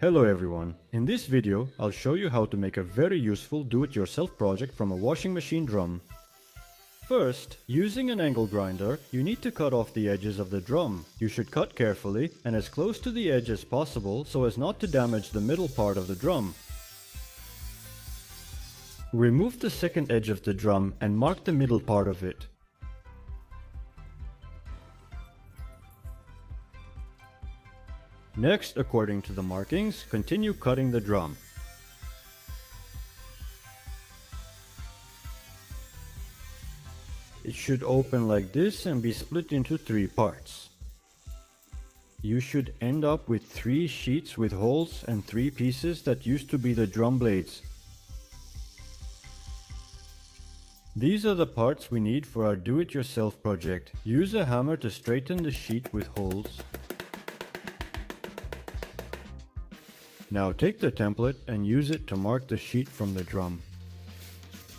Hello everyone, in this video I'll show you how to make a very useful do-it-yourself project from a washing machine drum. First, using an angle grinder, you need to cut off the edges of the drum. You should cut carefully and as close to the edge as possible so as not to damage the middle part of the drum. Remove the second edge of the drum and mark the middle part of it. Next, according to the markings, continue cutting the drum. It should open like this and be split into 3 parts. You should end up with 3 sheets with holes and 3 pieces that used to be the drum blades. These are the parts we need for our do-it-yourself project. Use a hammer to straighten the sheet with holes. Now take the template and use it to mark the sheet from the drum.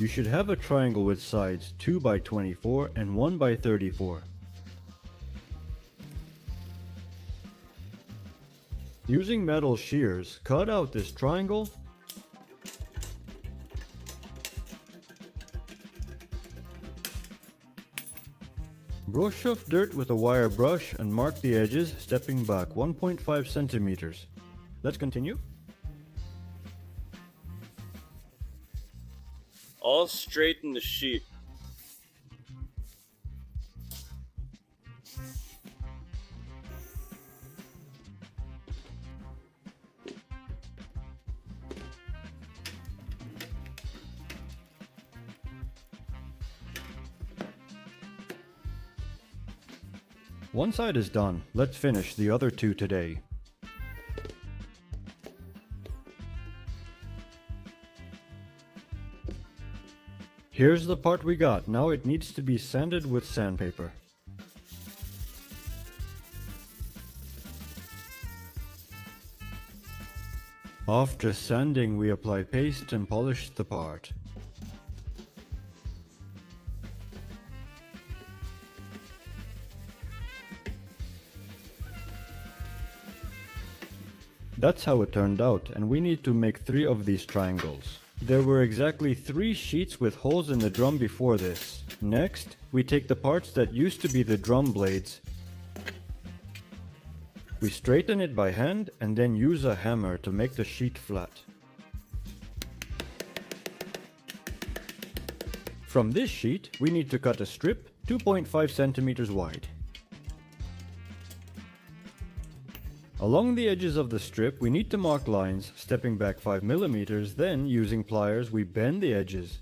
You should have a triangle with sides 2 by 24 and 1 by 34. Using metal shears, cut out this triangle brush off dirt with a wire brush and mark the edges, stepping back 1.5 centimeters. Let's continue. I'll straighten the sheet. One side is done. Let's finish the other 2 today. Here's the part we got. Now it needs to be sanded with sandpaper. After sanding, we apply paste and polish the part. That's how it turned out, and we need to make 3 of these triangles. There were exactly 3 sheets with holes in the drum before this. Next, we take the parts that used to be the drum blades. We straighten it by hand and then use a hammer to make the sheet flat. From this sheet, we need to cut a strip 2.5 centimeters wide. Along the edges of the strip, we need to mark lines, stepping back 5 millimeters, then using pliers we bend the edges.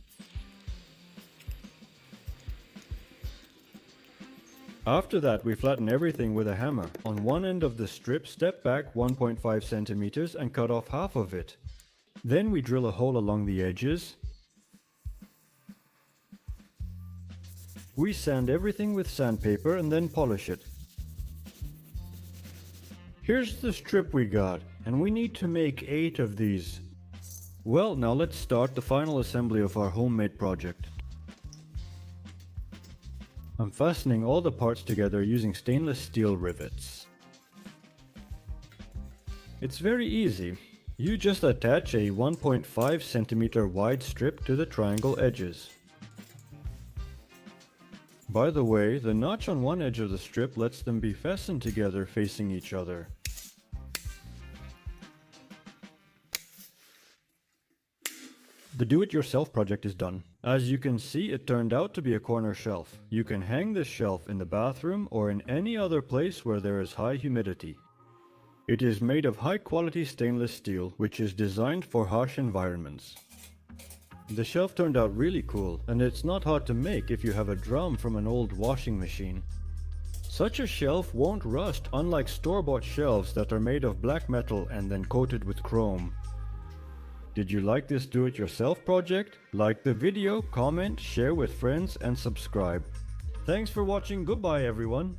After that, we flatten everything with a hammer. On one end of the strip, step back 1.5 centimeters and cut off half of it. Then we drill a hole along the edges. We sand everything with sandpaper and then polish it. Here's the strip we got, and we need to make 8 of these. Well, now let's start the final assembly of our homemade project. I'm fastening all the parts together using stainless steel rivets. It's very easy. You just attach a 1.5 centimeter wide strip to the triangle edges. By the way, the notch on one edge of the strip lets them be fastened together facing each other. The do-it-yourself project is done. As you can see, it turned out to be a corner shelf. You can hang this shelf in the bathroom or in any other place where there is high humidity. It is made of high-quality stainless steel, which is designed for harsh environments. The shelf turned out really cool, and it's not hard to make if you have a drum from an old washing machine. Such a shelf won't rust, unlike store-bought shelves that are made of black metal and then coated with chrome. Did you like this do-it-yourself project? Like the video, comment, share with friends, and subscribe. Thanks for watching. Goodbye, everyone.